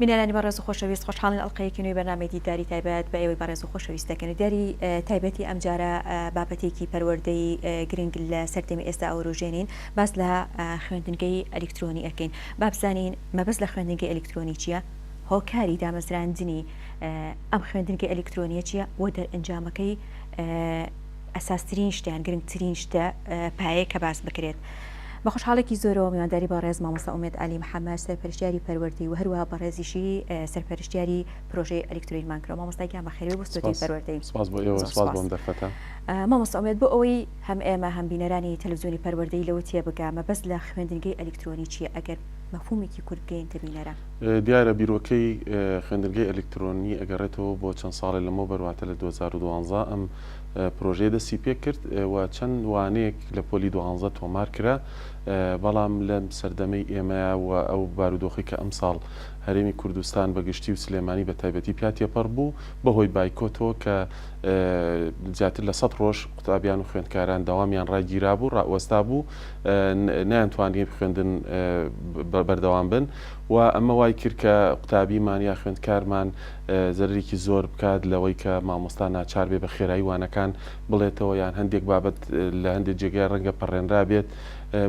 بینەرانی بەڕێز و خۆشەویست خۆشحاڵین ئەڵقەیەکی نوێی بەرنامەی دیداری تایبەت بە ئێوەی بەڕێز و خۆشەویستەکەن دیاری تایبەتی ئەمجارە بابەتێکی پەروەردەی گرنگ لە سەردەمی ئێستا ئەوروژێنین باس لە خوێندنگەی ئەلکترۆنی ئەکەین با بزانین مەبەست لە خوێندنگەی ئەلکترۆنی چییە هۆکاری دامەزراندنی ئەم خوێندنگەی ئەلکترۆنیە چییە وە دەرئەنجامەکەی ئەساسترین شتیان گرنگترین شتە پایەیە کە باس بکرێت. بە خۆشحاڵێکی زۆرەوە میوانداری بەڕێز مامۆستا ئومێد عەلی محەممەد سەرپەرشتیاری پەروەردەی و هەروەها بەڕێزیشی سەرپەرشتیاری پرۆژەی ئەلکترۆنی مانکرۆ مامۆستایان بەخێرێ بۆ ستۆدیۆی پەروەردەی. سپاس بۆ ئێوە، سپاس بۆم دەرفەتە. مامۆستا ئومێد بۆ ئەوەی هەم ئێمە هەم بینەرانی تەلەڤیزیۆنی پەروەردەی لەوە تێبگا مەبەست لە خوێندنگەی ئەلکترۆنی چییە ئەگەر مەفهومێکی کورت بگەین تەبینەرە. دیارە بیرۆکەی خوێندنگەی ئەلکترۆنی ئەگەڕێتەوە بۆ چەند ساڵی لەمەوبەر بەرواتە لە 2012 ئەم پرۆژەیە دەستی پێ کرد و چەند وانەیەک لە پۆلی 12 تۆمار کرا، بەڵام لەم سەردەمەی ئێمەیە و ئەو بارودۆخی کە ئەم ساڵ هەرێمی کوردستان بەگشتی و سلێمانی بە تایبەتی پیاتێپەڕ بوو بەهۆی بایکۆتەوە کە زیاتر لە 100 ڕۆژ قوتابیان و خوێندکاران دەوامیان ڕایگیرا بوو ڕائوەستا بوو نەیانتوانی خوێندن بەردەوام بن و ئەمە وای کرد کە قوتابیمان یا خوێندکارمان زەرێکی زۆر بکات لەوەی کە مامۆستا ناچار بێ بە خێرایی وانەکان بڵێتەوە یان هەندێک بابەت لە هەندێک جێگای ڕەنگە پەڕێنرا بێت.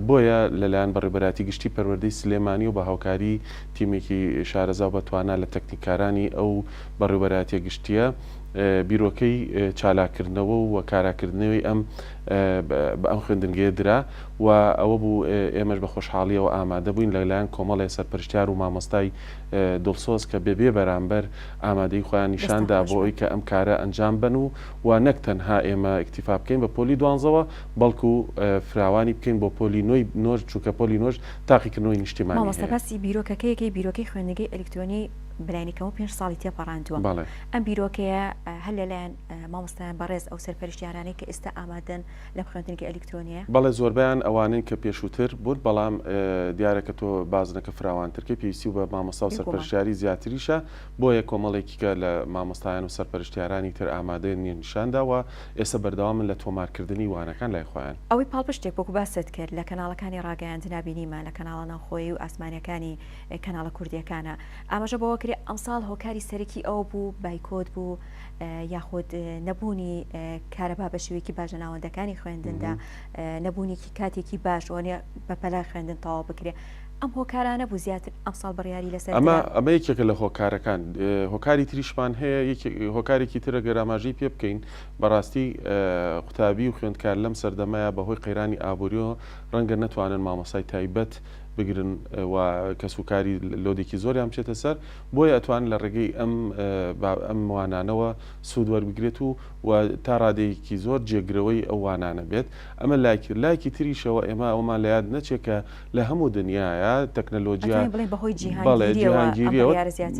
بۆیە لەلایەن بەڕێبەراتی گشتی پەروەردەی سلێمانی و بە هاوکاری تیمێکی شارەزا و بەتوانە لە تەکنیکارانی ئەو بەڕێبەراتیە گشتیە بیرۆکەی چالاکردنەوە و کاراکردنەوەی ئەم بە ئەم خوێندنگەیە درا و ئەوە بوو ئێمەش بە خۆشحاڵیەوە ئامادە بووین لەلایەن کۆمەڵی سەرپەرشتیار و مامۆستای دڵسۆز کە بێبێ بەرامبەر ئامادەی خۆیان نیشاندا بۆ ئەوی کە ئەم کارە ئەنجام بن و نەک تەنها ئێمە ئیکتیفا بکەین بە پۆلی 12ەوە بەڵکو فراوانی بکەین بۆ پۆلی نۆژ چووکە پۆلی نۆژ تاقیکردنەوەی نیشتیمانی. مامۆستا باسی بیرۆکەکەیەکی بیرۆکەی خوێندنگەی ئەلکترۆنی بەلایەنیکەوە 5 ساڵی تێپەڕاندووە. ئەم بیرۆکەیە هەر لەلایەن مامۆستایان بەڕێز ئەو سەرپەرشتیارانەی کە ئێستا ئامادەن لەم خوێندنگەی ئەلکترۆنیە. بەڵێ زۆربیان ئەوانن کە پێشووتر بوون، بەڵام دیارە کە تۆ بازنەکە فراوانترکە پێویستی و بە مامۆستا و سەرپەرشتیاری زیاتریشە بۆیە کۆمەڵێکی کە لە مامۆستایان و سەرپەرشتیارانی تر ئامادەیە نیشانداوە ئێستا بەردەوامن لە تۆمارکردنی وانەکان لای خۆیان. ئەوەی پاڵپشتێک وەکو باست کرد لە کەناڵەکانی ڕاگەیاندنا بینیمە لە کەناڵە ناوخۆیی و ئاسمانیەکانی کەناڵە کوردیەکانە ئاماژە بەوە کرێ ئەمساڵ هۆکاری سەرەکی ئەو بوو بایکۆت بوو یاخود نەبوونی کارەبا بە شێوەیەکی باش لە ناوەندەکانی خوێندندا نەبوونێکی کاتێکی باش وانە بەپەلا خوێندن تەواو بکرێ. ئەم هۆکارانە بوو زیاتر ئەمساڵ بڕیاری لەسەر ئەمە یەکێکە لە هۆکارەکان. هۆکاری تریشمان هەیە، هۆکارێکی ترە گەراماژەی پێ بکەین بەڕاستی قوتابی و خوێندکار لەم سەردەمایە بەهۆی قەیرانی ئابووریەوە ڕەنگە نەتوانن مامۆسای تایبەت بگرن و کەسوکاری لۆدێکی زۆریان بچێتە سەر بۆیە ئەتوان لە ڕێگەی ئەم وانانەوە سوود وەربگرێت و تا ڕادەیەکی زۆر جێگرەوەی ئەو وانانە بێت. ئەمە لایەکی تریشەوە ئێمە ئەومان لە یاد نەچێت کە لە هەموو دنیاە تەکنەلۆجیا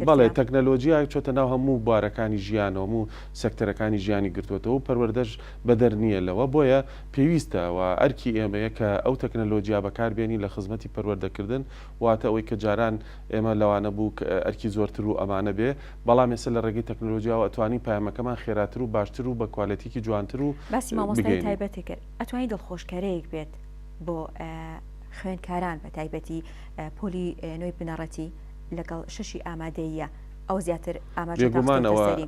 بەڵێ تەکنەلۆجیا چۆتە ناو هەموو بوارەکانی ژیان و هەموو سەکتەرەکانی ژیانی گرتوێتەوە و پەروەردەش بەدەر نییە لەوە بۆیە پێویستەوە ئەرکی ئێمەیە کە ئەو تەکنەلۆجیا بەکاربێنی لە خزمەتی پەروەردەکردن واتە ئەوەی کە جاران ئێمە لەوانە بوو ئەرکی زۆرتر و ئەمانە بێ، بەڵام ئێستا لە ڕێگەی تەکنۆلۆژیاوە ئەتوانین پایامەکەمان خێراتر و باشتر و بە کوالەتیکی جوانتر و باسی مامۆستای تایبەتی کرد ئەتوانین دڵخۆشکارەیەک بێت بۆ خوێندکاران بە تایبەتی پۆلی نوێی بنەڕەتی لەگەڵ شەشی ئامادەیە ئەو زیاتر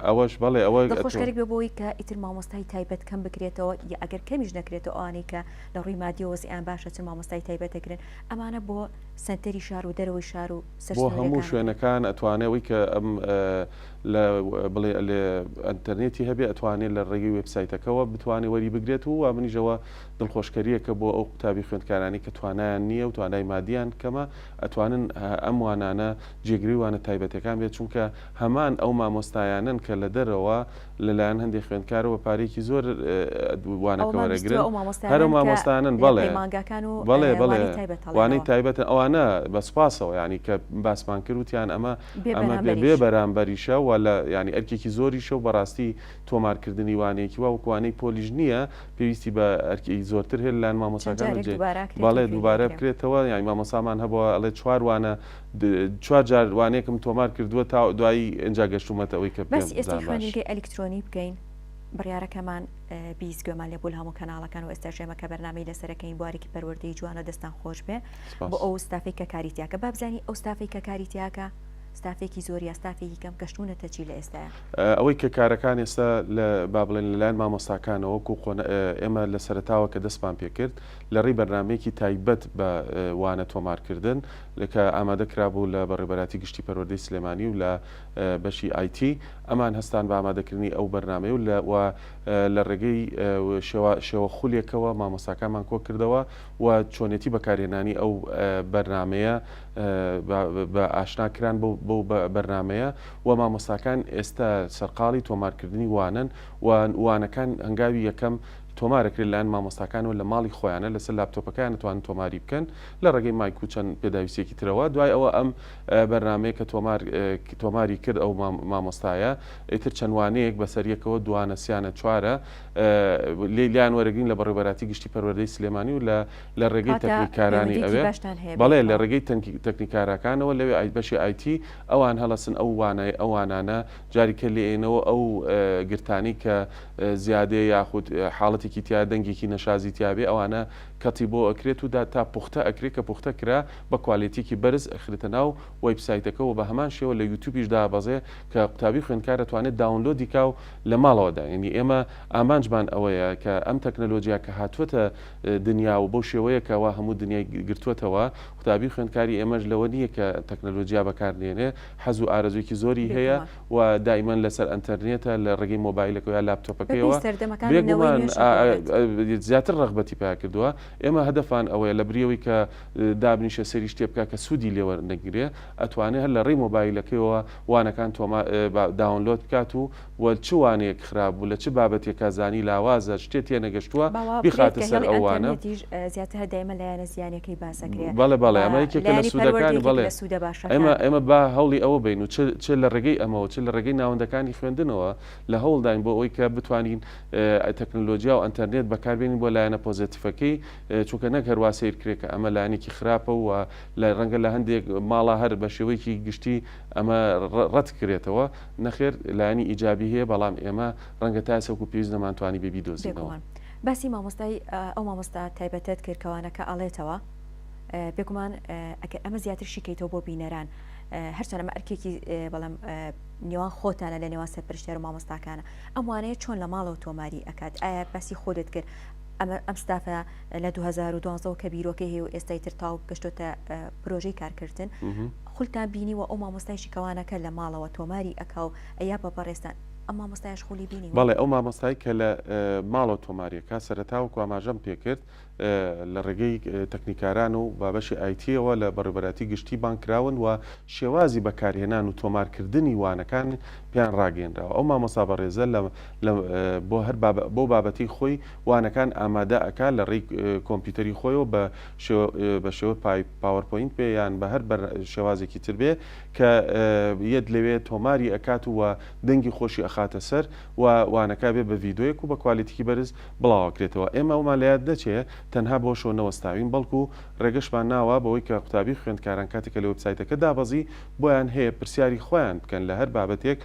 ئەوەش بەڵێ ئەوە دڵخۆشکارێک بێ بۆی کە ئیتر مامۆستای تایبەت کەم بکرێتەوە یا ئەگەر کەمیش نەکرێتەوە ئەوانەی کە لە ڕووی مادیەوە وەزعیان باشە چ مامۆستای تایبەتەگرن ئەمانە بۆ سنتەری شار و دەرەوەی شار و بۆ هەموو شوێنەکان ئەتوانێەوەی کە ئەم بڵێ لە ئەتەرنێتی هەبێ ئەتوانێت لە ڕێگەی وێبسایتەکەەوە بتوانێت وەری بگرێت و منیژەوە دڵخۆشکەریەکە بۆ ئەو قوتابی خوێندکارانی کە توانایان نییە و توانای مادیان کەمە ئەتوانن ئەم وانانە جێگری وانە تایبەتەکان بێت چونکە هەمان ئەو مامۆستایانن کە لە دەرەوە لەلایەن هەندێک خوێندکارەوە پارێکی زۆر وانەکە وەرەگرن هەرو مامۆستانن بەڵێ وانەی تایبەتە ئەوانە بەسپاسەوە ینی کە باسمان کردوتیان ئەمە بێ بەرامبەریشە و لە ینی ئەرکێکی زۆریشە و بەڕاستی تۆمارکردنی وانەیەکی وا وەکوانەی پۆلیژ نییە پێویستی بە ئەرکی زۆرتر هێل لایەن مامۆساکان بەڵێ دووبارە بکرێتەوە یانی مامۆسامان هەبووە ئەڵێ 4 وانە 4 جار وانەیەکم تۆمار کردووە تا دوایی ئەنجا گەشتومەتەوەی کە بەس ئێستا خوێندنگەی ئەلکترۆنی بکەین بڕیارەکەمان بیست گوێمان لێ بوو لە هەموو کەناڵەکان و ئێستا ژێمەکە بەرنامەی لەسەرەکەین بوارێکی پەروەردەی جوانە دەستان خۆش بێ بۆ ئەو ستافەی کە کاریتیاکە با بزانی ئەو ستافەی کە کاریتیاکە ستافێکی زۆر یا ستافێکی کەم گەشتونەتە چی لە ئێستاە ئەوەی کە کارەکان ئێستا لە با بڵێن لەلایەن مامۆستاکانەوەکو ئێمە لە سەرتاوە کە دەستمان پێکرد لە ڕێی بەرنمەیەکی تایبەت بە وانە تۆمارکردن لەکە ئامادە کرابوو لە بەڕێبەراتی گشتی پەروەردەی سلێمانی و لە بەشی IT ئەمان هەستان بە ئامادەکردنی ئەو بەرنامەی و لە ڕێگەی شێوە خولێکەوە مامۆستاکانمان کۆ کردەوە و چۆنێتی بەکارهێنانی ئەو بەرنمەیە بە ئاشناکران بەو بەرنمەیە و مامۆستاکان ئێستا سەرقاڵی تۆمارکردنی وانن و وانەکان هەنگاوی یەکەم تۆمارەکرێت لایەن مامۆستاکانەوە لە ماڵی خۆیانە لەسەر لاپتۆپەکان نتوانن تۆماری بکەن لە ڕێگەی مایک و چەند پێداویستێکی ترەوە دوای ئەوە ئەم بەرنمەیە کە تۆماری کرد ئەو مامۆستایە ئیتر چەندوانەیەک بەسەریەکەوە دوانە سیانە چوارە لیان وەرەگرین لە بەڕێبەراتی گشتی پەروەردەی سلێمانی و لە ڕێگەی تەکنیکارانی ئەوێ بەڵێ لە ڕێگەی تەکنیکارەکانەوە لەوێ بەشی IT ئەوان هەڵەسن ئەو وانانە جاریکە لێنەوە ئەو گرتانی کە زیادەیە یاخود حاڵەتێکی تیا دەنگێکی نەشازی تیاابێ ئەوانە کەتی بۆ ئەکرێت و تا پوختە ئەکرێت کە پوختە کرا بە کوالیتێکی بەرز ئەخرێتە ناو وەبسایتەکەەوە بە هەمان شێوە لە یوتیوبیش دابەزێ کە قوتابی خوێندکار دەتوانێت داونلۆدی کاو لە ماڵەوەدا ینی ئێمە ئامانجمان ئەوەیە کە ئەم تەکنەلۆژیا کە هاتووەتە دنیا و بۆ شێوەیە کەوا هەموو دنیای گرتووەتەوە قوتابی خوێندکاری ئێمەش لەوە نییە کە تەکنەلۆژیا بەکارنێنێ حەز و ئارەزویکی زۆری هەیە و دائیمەن لەسەر ئەنتەرنێتە لە ڕێگەی مۆبایلەکە یا لاپتۆپەکەیەوە بێگومان زیاتر ڕغبەتی پیا کردووە ئێمە هەدەفان ئەوەیە لە بریەوەی کە دابنیشە سەری شتێ بکە کە سوودی لێوە نەگیرێ ئەتوانێت هەر لە ڕێی مۆبایلەکەیەوە وانەکان داونلۆد بکات و چ وانەیەک خراپ بوو لە چ بابەتێکە زانی لاوازە شتێت تێ نەگەشتووە بیخاتە سەر ئەوانە زیاتر هەدایمە لایەنە زیانەکەی باسەکرێت بەڵێ ئەمە یەکێکە لە سوودەکان بڵێ ئێمە با هەوڵی ئەوە بین و چ لە ڕێگەی ئەمەوە چ لە ڕێگەی ناوەندەکانی خوێندنەوە لە هەوڵداین بۆ ئەوی کە بتوانین تەکنۆلۆژیا و ئەنتەرنێت بەکاربێنین بۆ لایەنە پۆزیتیڤەکەی چونکە نەک هەروە سیرکرێکە ئەمە لایەنێکی خراپە و لە ڕەنگە لە هەندێک ماڵا هەر بە شێوەیەکی گشتی ئەمە ڕەت کرێتەوە نەخێر لایەنی ئیجابی هەیە بەڵام ئێمە ڕەنگە تا سەوکو پێویست نەمانتوانی بێبی دۆزینەوە باسی مامۆستای ئەو مامۆستا تایبەتت کردکەوانەکە ئاڵێتەوە بێگومان ئەگەر ئەمە زیاتر شیکەیتەوە بۆ بینەران هەرچەند ئەمە ئەرکێکی بەڵام نێوان خۆتانە لە نێوان سەرپەرشتیار و مامۆستاکانە ئەم وانەیە چۆن لە ماڵەوە تۆماری ئەکات ئایا باسی خۆدت کرد ئەم ستافە لە 2012 کە بیرۆکەی هەیە و ئێستای تر تاو گەشتۆتە پرۆژەی کارکردن خولتان بینی و ئەو مامۆستای شیکەوانەکە لە ماڵەوە تۆماری ئەکاو ئەیا بە بەڕێستان ئەم مامۆستایش خولی بینی بەڵێ ئەو مامۆستای کە لە ماڵەوە تۆماریەکە سەرەتاوەکو ئاماژەم پێکرد لە ڕێگەی تەکنیکاران و بابەشی ئایتیەوە لە بەڕێبەراتی گشتی بانکراون و شێوازی بەکارهێنان و تۆمارکردنی وانەکان پیان ڕاگەێنراوە ئەو مامۆستا بەڕێزە بۆ بابەتی خۆی وانەکان ئامادە ئەکا لە ڕێی کۆمپیوتەری خۆیەوە بە شێوە پاوەرپۆینت پێ یان بە هەر شێوازێکی تر بێ کە یەک لەوێ تۆماری ئەکات و دەنگی خۆشی ئەخاتە سەر و وانەکە بێ بە ڤیدۆیەک و بە کوالیتیکی بەرز بڵاوکرێتەوە ئێمە ئەومان لە یاد دەچێت تەنها بۆ شۆ نەوەستاوین بەڵکو ڕێگەشمان ناوە بەوەی کە قوتابی خوێندکاران کاتێکە لە وێبسایتەکە دابەزی بۆیان هەیە پرسیاری خۆیان بکەن لە هەر بابەتێک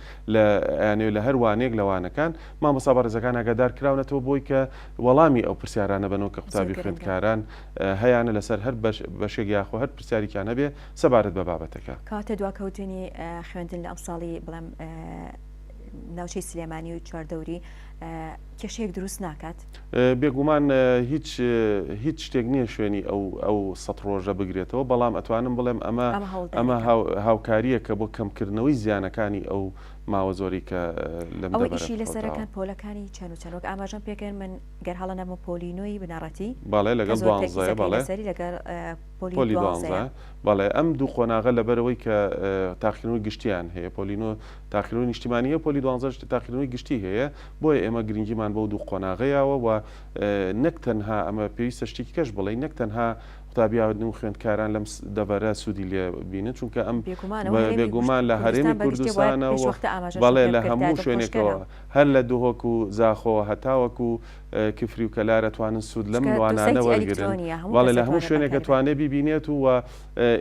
لە هەر وانێک لەوانەکان مامۆستا بەڕێزەکان ئاگادار کراونەتەوە بۆی کە وەڵامی ئەو پرسیارانە بنەوە کە قوتابی خوێندکاران هەیەە لەسەر هەر بەشێک یاخۆ هەر پرسیارێکیان هەبێ سەبارەت بە بابەتەکە کاتە دواکەوتنی خوێندن لە ئەم ساڵی بڵێم ناوچەی سلێمانی و چواردەوری کێشەیەک دروست ناکات بێگومان هیچ شتێک نییە شوێنی ئەو سەد ڕۆژە بگرێتەوە بەڵام ئەتوانم بڵێم ئەمە هاوکاریە کە بۆ کەمکردنەوەی زیانەکانی ئەو ماوە زۆری کە لەم ئەوەیشی لەسەرەکان پۆلەکانی چەند و چەندوەک ئاماژەم پێکەن من گەر هەڵە نەمە پۆلینۆی بناڕەتی باڵێ لەگەڵ 12 لەگەڵ پۆلی 12 باڵێ ئەم دوو خۆناغە لەبەرەوەی کە تاقیکردنەوەی گشتیان هەیە پۆلینۆ تاقیکردنەوەی نیشتیمانیە پۆلی 12 تاقیکردنەوەی گشتی هەیە بۆیە ئێمە گرنگیمان بۆ دوو خۆناغەیەوە و نەک تەنها ئەمە پێویستە شتێکی کەش بڵێ نەک تەنها قوتابیاوردن و خوێندکاران لەم دەبەرە سوودی لێ بینن چونکە ئەم بێگومان لە هەرێمی کوردستانەوە بەڵێ لە هەموو شوێنێکەوە هەر لە دوهۆک و زاخۆ هەتاوەکو کفری و کەلارە توانن سوود لەم وانانە وەرگرن بەڵێ لە هەموو شوێنێکە توانێ بیبینێت و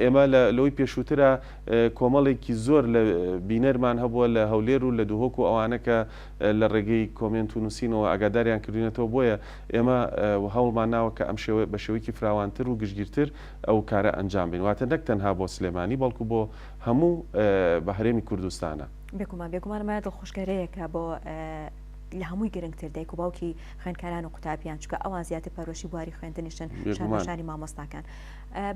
ئێمە لەوەی پێشووترە کۆمەڵێکی زۆر لە بینەرمان هەبووە لە هەولێر و لە دوهۆک و ئەوانەکە لە ڕێگەی کۆمنت و نووسینەوە ئاگاداریان کردوینەتەوە بۆیە ئێمە هەوڵمان ناوە کە ئەم بە شێوەیەکی فراوانتر و گشت پێشگیرتر ئەو کارە ئەنجام بین واتە نەک تەنها بۆ سلێمانی بەڵکو بۆ هەموو بە هەرێمی کوردستانە بێگومانمە دڵخۆشکارەیەکە بۆ لە هەمووی گرنگتر دایک و باوکی خوێندکاران و قوتابیان چکە ئەوان زیاتر پەرۆشی بواری خوێندنیشن شانشانی مامۆستاکان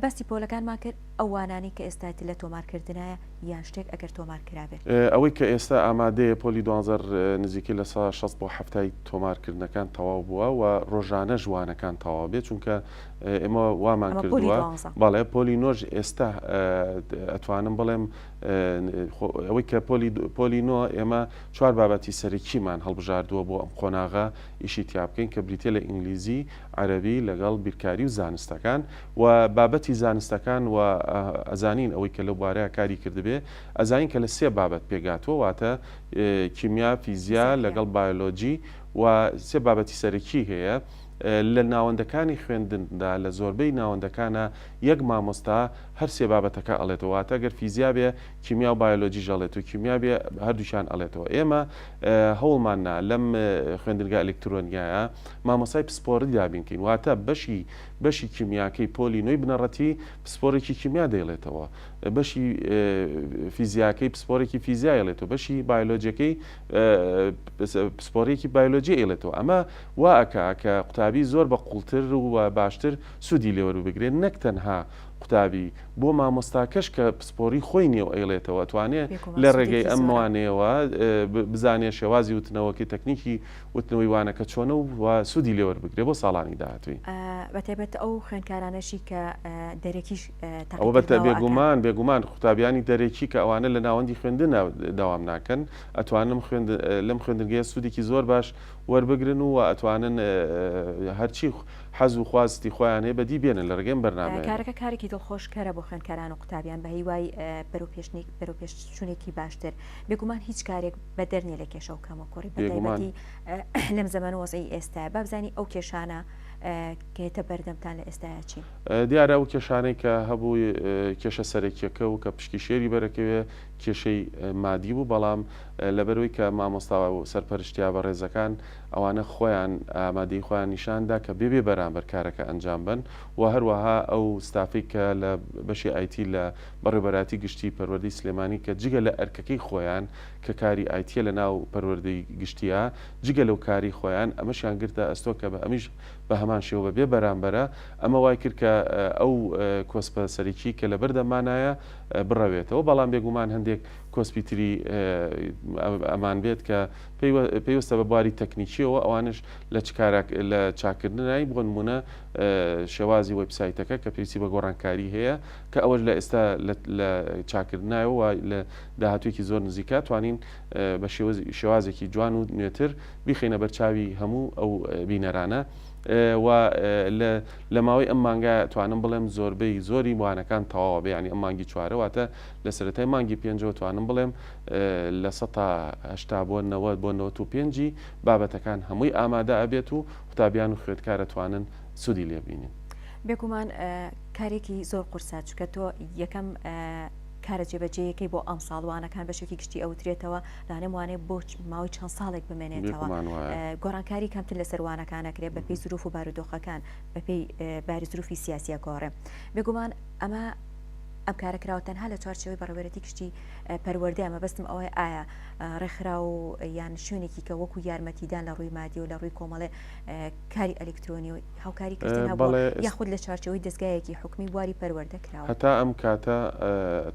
بەستی پۆلەکانمان کرد ئەوانانی کە ئێستاتی لە تۆمارکردنایە یان شتێک ئەگەر تۆمار کرابێت ئەوەی کە ئێستا ئامادەیە پۆلی 2000 نزیکی لە 6 بۆ هەفتای تۆمارکردنەکان تەواو بووە و ڕۆژانە جوانەکان تەواو بێت چونکە ئێمە وامان کردووە بەڵێ پۆلی نۆژ ئێستا ئەتوانم بڵێم ئەوەی کە پۆلی نۆ ئێمە چوار بابەتی سەرەکیمان هەڵبژاردووە بۆ ئەم قۆناغا ئیشی تیا بکەین کە بریتێ لە ئینگلیزی عەرەبی لەگەڵ بیرکاری و زانستەکان و بابەتی زانستەکان و ئەزانین ئەوەی کە لە بوارەیە کاری کردبێ ئەزانین کە لە سێ بابەت پێگاتوە واتە کیمیا فیزیا لەگەڵ بایۆلۆجی و سێ بابەتی سەرەکی هەیە لە ناوەندەکانی خوێندندا لە زۆربەی ناوەندەکانە یەک مامۆستا هەر سێ بابەتەکە ئەڵێتەوە واتە گەر فیزیا بێ کیمیا و بایۆلۆجی ژەڵێت و کیمیا بێ هەردووشان ئەڵێتەوە ئێمە هەوڵماننا لەم خوێندنگا ئەلکترۆنیایە مامۆسای پسپۆڕی دابینکەین واتە بەشی کیمیاکەی پۆلی نۆی بنەڕەتی پسپۆرێکی کیمیا دەیڵێتەوە بەشی فیزیاکەی پسپۆرێکی فیزیا ئەڵێتەوە بەشی بایۆلۆجیەکەی پسپۆرێکی بایۆلۆجی ئەڵێتەوە ئەمە وا ئەکا کە قوتابی زۆر بە قوڵتر و باشتر سوودی لێوەربگرێت نەک تەنها قوتابی بۆ مامۆستاکەش کە پسپۆری خۆی نیێ و ئەیڵێتەوە توانێت لە ڕێگەی ئەم وانەیەوە بزانێ شێوازی وتنەوەکی تەکنیکی وتنەوەی وانەکە چۆنە و سوودی لێوەربگرێ بۆ ساڵانی داهاتووی بەتایبەت ئەو خوێندکارانەشی کە دەرێکیش ئەوە بە بێگومان قوتابیانی دەرێکی کە ئەوانە لە ناوەندی خوێندن داوام ناکەن ئەتوانم لەم خوێندنگەیە سوودێکی زۆر باش وەربگرن و ئەتوانن هەرچی حەز و خواستی خۆیان هەیە بەدی بێنن لە ڕێگەم بەرنامە کارەکە کارێکی دڵخۆشکەرە بۆ خوێندکاران و قوتابیان بە هیوای بەرەوپێشچوونێکی باشتر بێگومان هیچ کارێک بە دەرنێ لە کێشە و کەمەکۆڕی بەتایبەتی لەم زەمان وەزعی ئێستا بابزانی ئەو کێشانە کێتە بەردەمتان لە ئێستایا چی دیارە ئەو کێشانەی کە هەبوو کێشە سەرەکیەکە و کە پشکی شێری بەرەکەوێ کێشەی مادی بوو بەڵام لەبەرەوەی کە مامۆستا و سەرپەرشتیا بە ڕێزەکان ئەوانە خۆیان ئامادەی خۆیان نیشاندا کە بێبێ بەرامبەر کارەکە ئەنجام بن و هەروەها ئەو ستافی کە لە بەشی ئایتی لە بەڕێبەراتی گشتی پەروەردەی سلێمانی کە جگە لە ئەرکەکەی خۆیان کە کاری ئایتیە لە ناو پەروەردەی گشتیە جگە لەو کاری خۆیان ئەمەشیان گرتە ئەستۆ کە بە ئەمیش بە هەمان شێوە بێ بەرامبەرە ئەمە وای کرد کە ئەو کۆسپە سەرەکی کە لە بەردەمانایە بڕەوێتەوە بەڵام بێگومان هەندێک کۆسپیتری ئەمان بێت کە پێویستە بە بواری تەکنیکیەوە ئەوانش لە چاکردنایی بۆ نمونە شێوازی وێبسایتەکە کە پێویستی بە گۆڕانکاری هەیە کە ئەوەش لە ئێستا لە چاکردنایەوە لە داهاتوێکی زۆر نزیکا توانین بە شێوازێکی جوان و نوێتر بیخینە بەرچاوی هەموو ئەو بینەرانە و لە ماوەی ئەم مانگە توانم بڵێم زۆربەی زۆری وانەکان تەواوە بێ ینی ئەم مانگی چوارەواتە لە سەرەتای مانگی پێنجەوە توانم بڵێم لە 180 بۆ 90 بۆ 95 بابەتەکان هەمووی ئامادە ئەبێت و قوتابیان و خوێندکارە توانن سوودی لێبینین بێگومان کارێکی زۆر قورسا چکە تۆ یەکەم کارە جێبەجێیەکەی بۆ ئەم ساڵوانەکان بەشێکی گشتی ئەوترێتەوە لاانێ وانێ بۆ ماوەی چەند ساڵێک بمێنێتەوە گۆڕانکاری کەمتر لە سەروانەکانەکرێت بەپی زروف و بارودۆخەکان بەپی باری زروفی سیاسیە گۆڕێ بێگومان ئەمە ئەم کارەکراوە تەنها لە چوارچەوەی بەڕێوەرەتی گشتی پەروەردە ئەمە بەستم ئەوەی ئایا ڕێکخرا و یان شوێنێکی کە وەکو یارمەتیدان لە ڕووی مادی و لە ڕووی کۆمەڵێ کاری ئەلکترۆنی و هاوکاری کردن یاخود لە چارچەوەی دەستگایەکی حکومی بواری پەروەردە کراوە هەتا ئەم کاتە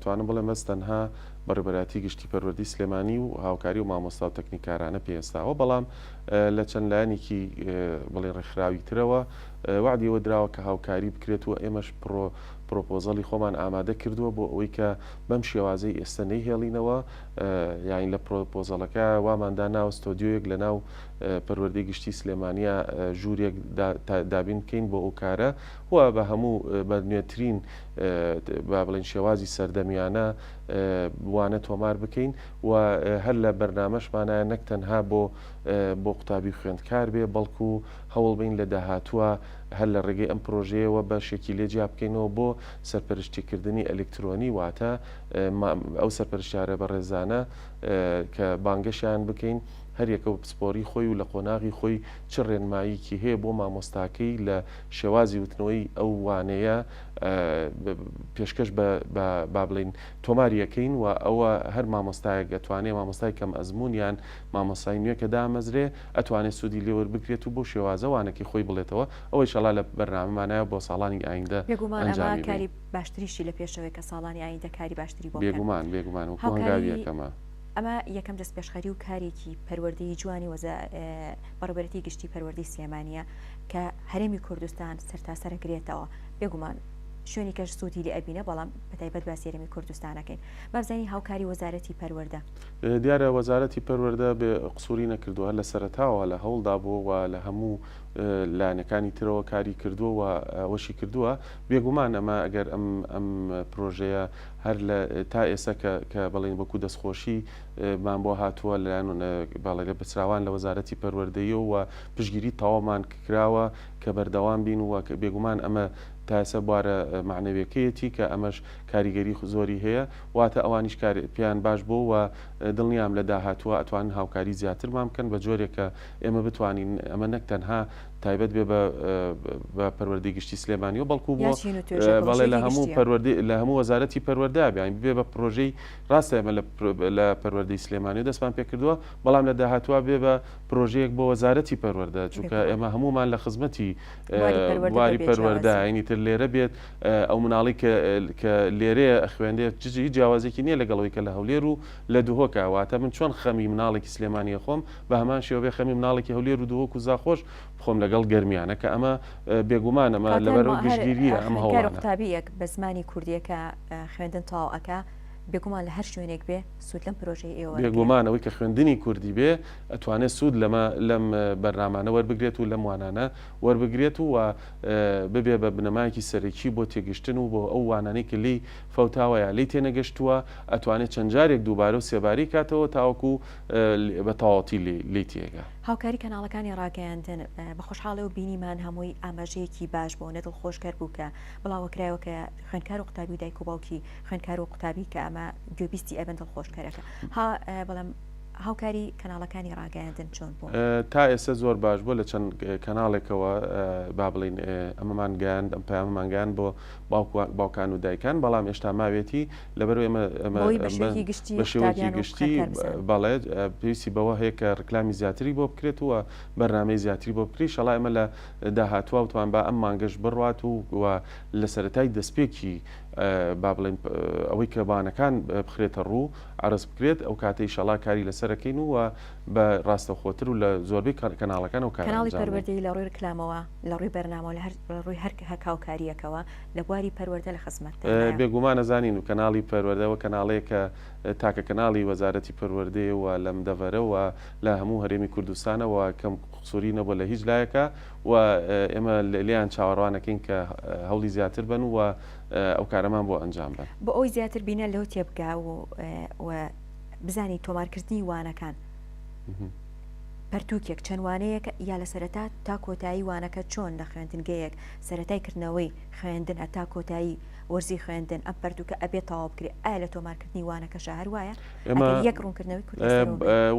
توانم بڵێم بەس تەنها بەڕێبەراتی گشتی پەروەردەی سلێمانی و هاوکاری و مامۆستا و تەکنیکارانە پێێستاوە بەڵام لە چەند لایەنێکی بڵێ ڕێکخراوی ترەوە وعدیەوە دراوە کە هاوکاری بکرێت و ئێمەش پرۆپۆزەڵی خۆمان ئامادە کردووە بۆ ئەوەی کە بەم شێوازەی ئێستا نەیهێڵینەوە یان لە پرۆپۆزەڵەکە واماندا ناو ستۆدیۆیەک لە ناو پەروەردەی گشتی سلێمانیە ژوورێک دابین بکەین بۆ ئەو کارە و بە هەموو بە نوێترین با بڵێن شێوازی سەردەمیانە وانە تۆمار بکەین و هەر لە بەرنامەشمانایە نەک تەنها بۆ قوتابی خوێندکار بێ بەڵکو هەوڵ بین لە داهاتووە هەر لە ڕێگەی ئەم پرۆژەیەوە بەشێکی لێجیا بکەینەوە بۆ سەرپەرشتیکردنی ئەلکترۆنی واتە ئەو سەرپەرشتیارە بە ڕێزانە ئەوانە کە بانگەشیان بکەین هەریەکە پسپۆری خۆی و لە قۆناغی خۆی چ ڕێنماییکی هەیە بۆ مامۆستاکەی لە شێوازی وتنەوەی ئەو وانەیە پێشکەش با بڵین تۆماریەکەین و ئەوە هەر مامۆستایە دەتوانێت مامۆستای کەم ئەزممویان مامۆستای نوێ کە دامەزرێ ئەتوانێت سوودی لێوە بکرێت و بۆ شێوازەوانێکی خۆی بڵێتەوە ئەوەی شەڵا لە بەرنامەمانایە بۆ ساڵانی ئایندە بێگومان کاری باشتریشی لە پێشەوەی کە ساڵانی ئایندە کاری باشتری بۆ بێگومان و هەنگاویەکەمە. ئەمە یەکەم دەست پێشخەری و کارێکی پەروەردەی جوانی بەڕێوەبەرەتی گشتی پەروەردەی سلێمانیە کە هەرێمی کوردستان سەرتاسەرەگرێتەوە بێگومان شوێنی کەش سوودی لێ ئەبینە بەڵام بەتایبەت باسی هەرێمی کوردستانەکەین بابزانی هاوکاری وەزارەتی پەروەردە دیارە وەزارەتی پەروەردە بێ قسووری نەکردووە لە سەرەتاوە لە هەوڵدا بووە لە هەموو لایەنەکانی ترەوە کاری کردووە وەشی کردووە بێگومان ئەمە ئەگەر ئەم پرۆژەیە هەر لە تا ئێستا کە بەڵێن وەکو دەستخۆشی مان بۆ هاتووە لەلایەن باڵێ لە بچراوان لە وەزارەتی پەروەردەیی و پشگیری تەواومان کراوە کە بەردەوام بین و بێگومان ئەمە تاسە بوارە معنەویەکەیەتی کە ئەمەش کاریگەری زۆری هەیە واتە ئەوانیش پێیان باش بوو و دڵنیام لە داهاتووە ئەتوانن هاوکاری زیاترمان بکەن بە جۆرێکە ئێمە بتوانین ئەمە نەک تەنها تایبەت بێ بە پەروەردەی گشتی سلێمانی و بەڵکو بۆ بەڵێ لە هەموو وەزارەتی پەروەردە بیان بێ بە پرۆژەی ڕاستە ئێمە لە پەروەردەی سلێمانی و دەستمان پێ کردووە بەڵام لە داهاتوە بێ بە پرۆژەیەک بۆ وەزارەتی پەروەردە چونکە ئێمە هەمومان لە خزمەتی واری پەروەردە عینی تر لێرە بێت ئەو مناڵی کە لێرەیە خوێندێت جزی جیاوازێکی نییە لەگەڵەوەی کە لە هەولێر و لە دوهۆکە واتە من چۆن خەمی مناڵێکی سلێمانیە خۆم بە هەمان شێوە خەمی مناڵێکی هەولێر و دوهۆک و زاخۆش بخۆم لەگەڵ گەرمیانە کە ئەمە بێگومان ئەمە لەبەرەوە گشتگیریە ئەم هەوڵانە قوتابیەک بە زمانی کوردیەکە خوێندن تاواکە بێگومان لە هەر شوێنێک بێ سوود لەم پرۆژەی ئێوە بێگومانەوەی کە خوێندنی کوردی بێ ئەتوانێت سوود لەم بەرنامانە وەربگرێت و لەم وانانە وەربگرێت و ببێ بە بنەمایەکی سەرەکی بۆ تێگەشتن و بۆ ئەو وانانەی کە لی فەوتاوەیە لی تێنەگەشتووە ئەتوانێت چەند جارێک دووبارە و سێباری کاتەوە تاوەکو بە تەواوەتی لی تێگە. هاوکاری کەناڵەکانی ڕاگەیاندن بە خۆشحاڵی و بینیمان هەمووی ئاماژەیەکی باش بۆ نە دڵخۆشکەر بوو کە بڵاوەکرایەوە کە خوێندکار و قوتابی و دایک و باوکی خوێندکار و قوتابی کە ئەمە گوێبیستی ئەبن دڵخۆشکەرەکە بەڵام هاوکاری کەناڵەکانی ڕاگەیاندن چۆن بوو تا ئێستا زۆر باش بوو لە چەند کەناڵێکەوە با بڵین ئەمەمان گەیاند ئەم پەیامەمان گەیاند بۆ باوکان و دایکان بەڵام هێشتا ماوێتی لەبەرەوەی ئەمە بە شێوەیەکی گشتی بەڵێ پێویستی بەوە هەیە کە ڕکلامی زیاتری بۆ بکرێت و بەرنامەی زیاتری بۆ بکری شەڵای ئەمە لە داهاتوە وتوان با ئەم مانگەش بڕوات و لە سەرەتای دەستپێکی با بڵێن ئەوەی کە بانەکان بخرێتە ڕوو عرض بکرێت ئەو کاتەی شەڵا کاری لەسەرەکەین و بە ڕاستەخۆتر و لە زۆربەی کەناڵەکان و کەناڵی پەروەردەی لە ڕووی رکلامەوە لە ڕووی بەرنامەوە لە ڕووی هەر هەکاوکاریەکەوە لە بواری پەروەردە لە خزمەت بێگومان نەزانین و کەناڵی پەروەردەوە کەناڵەیە کە تاکە کەناڵی وەزارەتی پەروەردەیە و لەم دەڤەرەوە لە هەموو هەرێمی کوردستانەوە کەم قسووری نەبووە لە هیچ لایەکە و ئێمە لێیان چاوەڕوانەکەین کە هەوڵی زیاتر بن و ئەو کارەمان بۆ ئەنجام بن بۆ ئەوی زیاتر بینە لەو تێبگا و بزانی تۆمارکردنی وانەکان پەرتووکێک چەند وانەیەک یا لە سەرەتا تا کۆتایی وانەکە چۆن لە خوێندنگەیەک سەرەتای کردنەوەی خوێندن هەتا کۆتایی وەرزی خوێندن ئەم پەرتووکە ئەبێت تەواو بکرێت ئایا لە تۆمارکردنی وانەکەشە هەر وایە یەک ڕوونکردنەوەی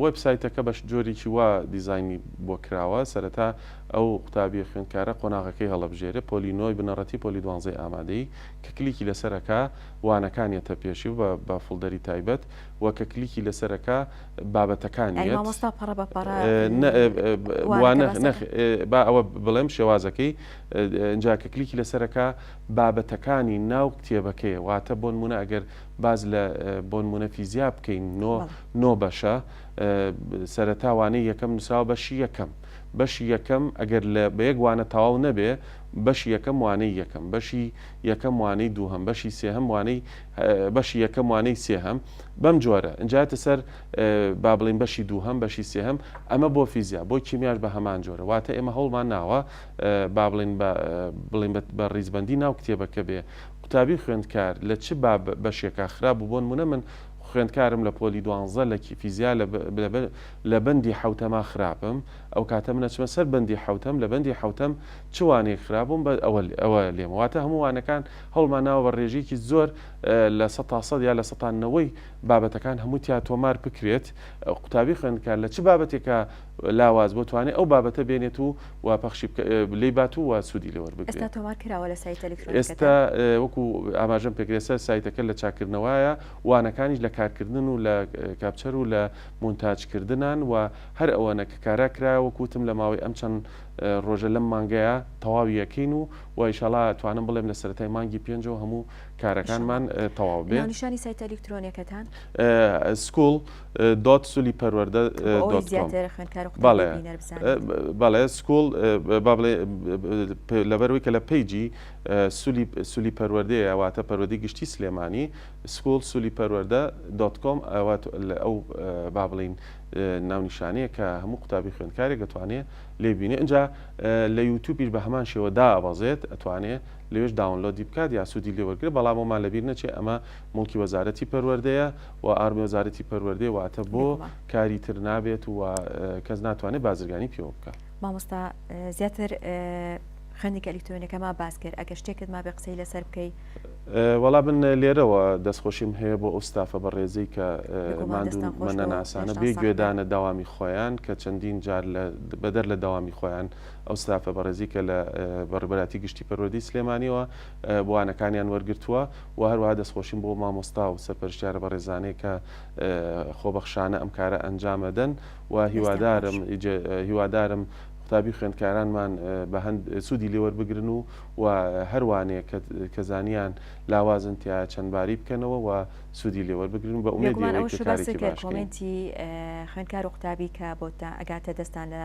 وێبسایتەکە بەش جۆرێکی وا دیزاینی بۆ کراوە سەرەتا ئەو قوتابی خوێندکارە قۆناغەکەی هەڵەبژێرە پۆلینۆی بنەڕەتی پۆلی 12 ئامادەی کە کلیکی لەسەرەکە وانەکانیەتە پێشی و بە فڵدەری تایبەت و کە کلیکی لەسەرەکە بابەتەکانیێت با ئەوە بڵێم شێوازەکەی ئەجا کە کلیکی لەسەرەکە بابەتەکانی ناو کتێبەکەی واتە بۆ نمونە ئەگەر باز لە بۆ نمونە فیزیا بکەین نۆ بەشە سەرەتاوانەی یەکەم نووسراوە بەشی یەکەم ئەگەر لە بە یەک وانە تەواو نەبێ بەشی یەکەم وانەی یەکەم بەشی یەکەم وانەی دووهەم بەشی سێهەم وانەی بەشی یەکەم وانەی سێهەم بەم جۆرە ئەجاتە سەر با بڵین بەشی دووهەم بەشی سێهەم ئەمە بۆ فیزیا بۆ کیمیاش بە هەمان جۆرە واتە ئێمە هەوڵمان ناوە با بڵین بە ڕیزبەندی ناو کتێبەکە بێ قوتابی خوێندکار لە چ بەشێکە خراپ بوو بۆ نمونە من خوێندکارم لە پۆلی 12 لە فیزیا لە بەندی حوتەما خراپم ئەو کاتە منەچمە سەر بەندی حوتەم لە بەندی حوتەم چوانێک خراپم بە ئەوە لێمەواتە هەمووانەکان هەڵمان ناوە بە ڕێژێکی زۆر لە 100 یا لە 100ەوەی بابەتەکان هەموو تیا تۆمار بکرێت قوتابی خوێندکار لە چ بابەتێکە لاواز بۆ توانێت ئەو بابەتە بێنێت و پەخشی لێ بات و سوودی لێوە بگرێت. ئێستا تۆمار کراوە لە سایت ئەلکترۆنیک ئێستا وەکو ئاماژەم پێکرێسەر سایتەکە لە چاکردنەوەیە وانەکانیش لە کارکردن و لە کاپچەر و لە مونتاجکردنان و هەر ئەوەنە کە کارا کرا وەکوتم لە ماوەی ئەم چەند ڕۆژە لەم مانگەیە تەواوی یەکەین و ئینشاڵا توانم بڵێم لە سەرەتای مانگی پێنجەوە هەموو کارەکانمان تەواو بێت. نیشانی سایت ئەلکترۆنیەکەتان school.suliperwerde.com بەڵێ سکول لەبەرەوەی کە لە پیجی سولی پەروەردەیە واتە پەروەردەی گشتی سلێمانی school.suliperwerde.com ئەو با بڵین ناونیشانەیە کە هەموو قوتابی خوێندکارێک دەتوانێت لێبینێ اینجا لە یوتیوبیش بە هەمان شێوە دابەزێت ئەتوانێت لەوێش داونلۆدی بکات یا سوودی لێوەرگێت بەڵام ئەومان لەبیر نەچێت ئەمە مڵکی وەزارەتی پەروەردەیە و ئارمی وەزارەتی پەروەردەیە واتە بۆ کاری تر نابێت و کەس ناتوانێت بازرگانی پێوە بکات. مامۆستا زیاتر خوێندنگی ئەلکترۆنیەکەمان باس کرد ئەگەر شتێکت ما بێ قسەی لەسەر بکەی وەڵا بن لێرەوە دەستخۆشیم هەیە بۆ ئەو ستافە بە ڕێزەی کە ماندوو منەناسانە بێ گوێدانە داوامی خۆیان کە چەندین جار بەدەر لە داوامی خۆیان ئەو ستافە بە ڕێزی کە لە بەڕێبەراتی گشتی پەروەردەی سلێمانیەوە بۆوانەکانیان وەرگرتووە و هەروەها دەستخۆشیم بۆ مامۆستا و سەرپەرشتیارە بە ڕێزانەی کە خۆبەخشانە ئەم کارە ئەنجامەدەن و هیوادارم قوتابی خوێندکارانمان بە هەند سوودی لێوەربگرن و هەروانەیە کە زانیان لاوازن تیا چەندباری بکەنەوە و سوودی لێوەربگرن بە کۆمنتی خوێندکار و قوتابی کە بۆتە ئەگاتە دەستان لە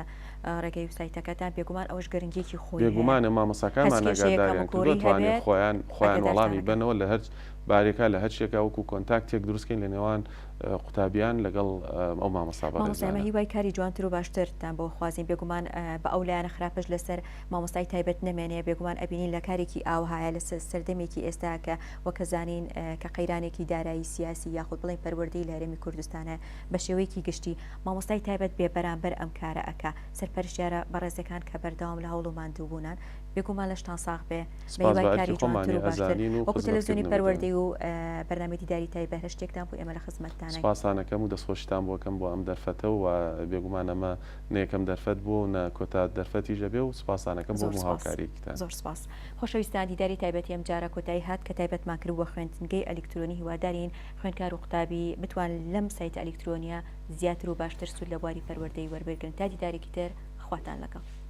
ڕێگەی سایتەکەتان بێگومان ئەوش گەرنگێکی خۆی بێگومانە مامۆساکانمان نەگاداریان کردووە توانێت خۆیان وەڵامی بنەوە لە هەر بارێکە لە هەر شتێکا وەکو کۆنتاکتێک دروستکەین لە نێوان قوتابیان لەگەڵ ئەو مامۆستا مامۆستایمە هیوای کاری جوانتر و باشترتان بۆ خوازیین بێگومان بە ئەو لایەنە خراپەش لەسەر مامۆستای تایبەت نەمێنێ بێگومان ئەبینین لە کارێکی ئاوهایە لە سەردەمێکی ئێستا کە وەکە زانین کە قەیرانێکی دارایی سیاسی یاخود بڵین پەروەردەی لە هەرێمی کوردستانە بە شێوەیەکی گشتی مامۆستای تایبەت بێ بەرامبەر ئەم کارە ئەکا سەرپەرشتیارە بەڕێزەکان کە بەردەوام لە هەوڵ و ماندووبوونان بێگومان لەشتان ساغ بێ بە هیوای کاری جوانتر و باشتر وەکو تەلەڤیزیۆنی پەروەردەی و بەرنامەی دیداری تایبەت هەر شتێکتان بۆ ئێمە لە خزمەتتانە سپاسانەکەم و دەستخۆشتان بۆکەم بۆ ئەم دەرفەتە و بێگومان ئەمە نەیەکەم دەرفەت بوو نە کۆتا دەرفەتی ژەبێ و سپاسانەکەم بۆ هاوکاریتان زۆر سپاس. خۆشەویستان دیداری تایبەتی ئەم جارە کۆتایی هات کە تایبەتمان کرد بۆ خوێندنگەی ئەلکترۆنی هیوادارین خوێندکار و قوتابی بتوان لەم سایت ئەلکترۆنیە زیاتر و باشتر سوود لە بواری پەروەردەی وەربگرن تا دیدارێکی تر خواتان لەگەڵ.